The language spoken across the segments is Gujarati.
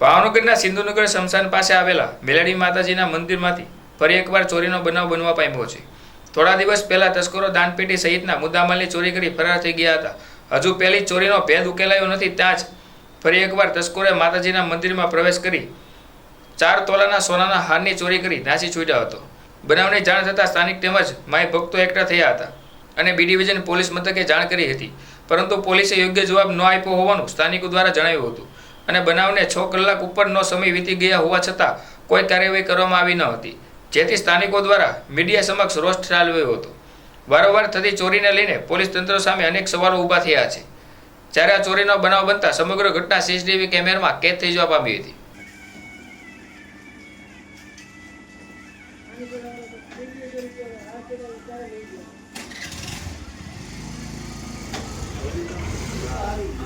ભાવનગરના સિંધુનગર શમશાન પાસે આવેલા મેલડી માતાજીના મંદિરમાંથી ફરી એકવાર ચોરીનો બનાવ બનવા પામ્યો છે। થોડા દિવસ પહેલા તસ્કરો દાનપેટી સહિતના મુદ્દામાલની ચોરી કરી ફરાર થઈ ગયા હતા। હજુ પહેલી ચોરીનો ભેદ ઉકેલાયો નથી ત્યાં જ ફરી એકવાર તસ્કરોએ માતાજીના મંદિરમાં પ્રવેશ કરી 4 તોલાના સોનાના હારની ચોરી કરી નાસી છૂટ્યા હતો। બનાવની જાણ થતાં સ્થાનિક તેમજ માય ભક્તો એકઠા થયા હતા અને બી ડિવિઝન પોલીસ મથકે જાણ કરી હતી, પરંતુ પોલીસે યોગ્ય જવાબ ન આપ્યો હોવાનું સ્થાનિકો દ્વારા જણાવ્યું હતું અને બનાવને 6 કલાક ઉપરનો સમય વીતી ગયા હોવા છતાં કોઈ કાર્યવાહી કરવામાં આવી ન હતી, જેથી સ્થાનિકો દ્વારા મીડિયા સમક્ષ રોષ ઠાલવ્યો હતો। વારંવાર થતી ચોરીને લઈને પોલીસ તંત્ર સામે અનેક સવાલો ઊભા થયા છે, જ્યારે આ ચોરીનો બનાવ બનતા સમગ્ર ઘટના સીસીટીવી કેમેરામાં કેદ થઈ જવા પામી હતી।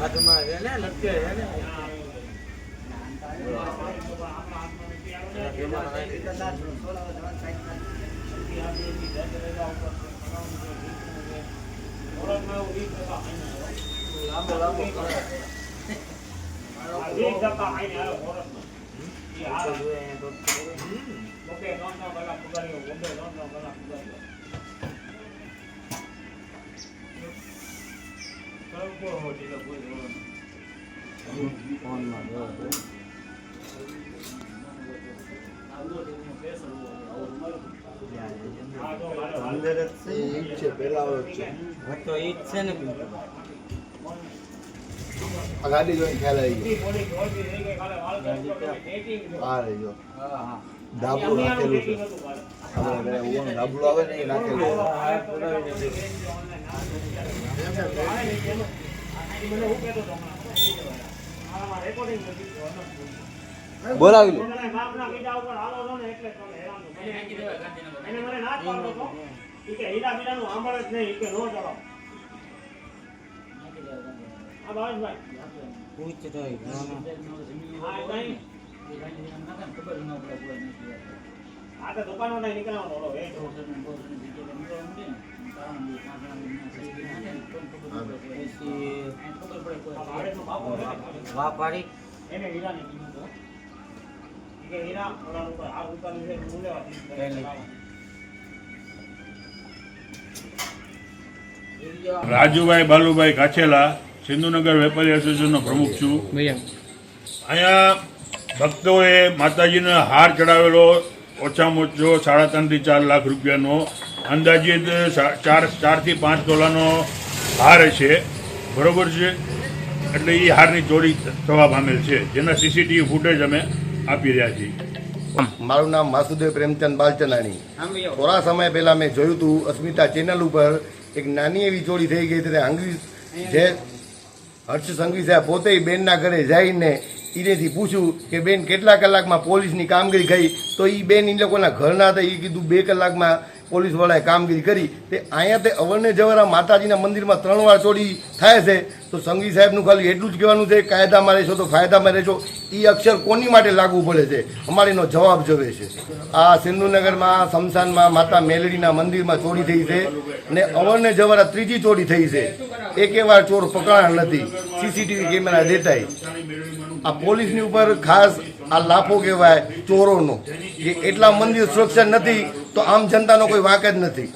હાથમાં છે ને લટકે છે ને ગાડી જોઈને ખ્યાલ આવી ગયો। ડાબુ નાખેલું છે, ડાબુ આવે ને એ નાખેલું બોલાવી લો। રાજુભાઈ બાલુભાઈ કાછેલા, સિંધુનગર વેપારી એસોસિએશનનો પ્રમુખ છું। અહીંયા ભક્તોએ માતાજીને હાર ચડાવેલો ઓછામાં ઓછો 3.5 થી 4 લાખ રૂપિયાનો, અંદાજિત 4 થી 5 તોલાનો હાર છે, બરોબર છે। એટલે એ હારની ચોરી થવા પામેલ છે, જેના સીસીટીવી ફૂટેજ અમે આપી રહ્યા છીએ। મારું નામ વાસુદેવ પ્રેમચંદ બાલચંદાણી। થોડા સમય પહેલા મેં જોયું હતું અસ્મિતા ચેનલ ઉપર એક નાની એવી ચોરી થઈ ગઈ હતી। અંગ્રેજ જે હર્ષ સંઘવી સાહેબ પોતે બેનના ઘરે જઈને એનેથી પૂછ્યું કે બેન કેટલા કલાકમાં પોલીસની કામગીરી થઈ, તો એ બેન એ લોકોના ઘરના હતા, એ કીધું 2 કલાકમાં પોલીસવાળાએ કામગીરી કરી। તે અહીંયા તે અવરને જવર માતાજીના મંદિરમાં 3 વાર ચોરી થાય છે, તો સંઘવી સાહેબનું ખાલી એટલું જ કહેવાનું છે કાયદામાં રહેશો તો ફાયદામાં રહેશો। એ અક્ષર કોની માટે લાગુ પડે છે, અમારીનો જવાબ જોવે છે। આ સિંધુનગરમાં શમશાનમાં માતા મેલડીના મંદિરમાં ચોરી થઈ છે અને અવરને જવર આ 3જી ચોરી થઈ છે। એકે વાર ચોર પકડાણા નથી, સીસીટીવી કેમેરા દેખાય। આ પોલીસની ઉપર ખાસ આ લાફો કહેવાય ચોરોનો, કે એટલા મંદિર સુરક્ષા નથી તો આમ જનતાનો કોઈ વાંક જ નથી।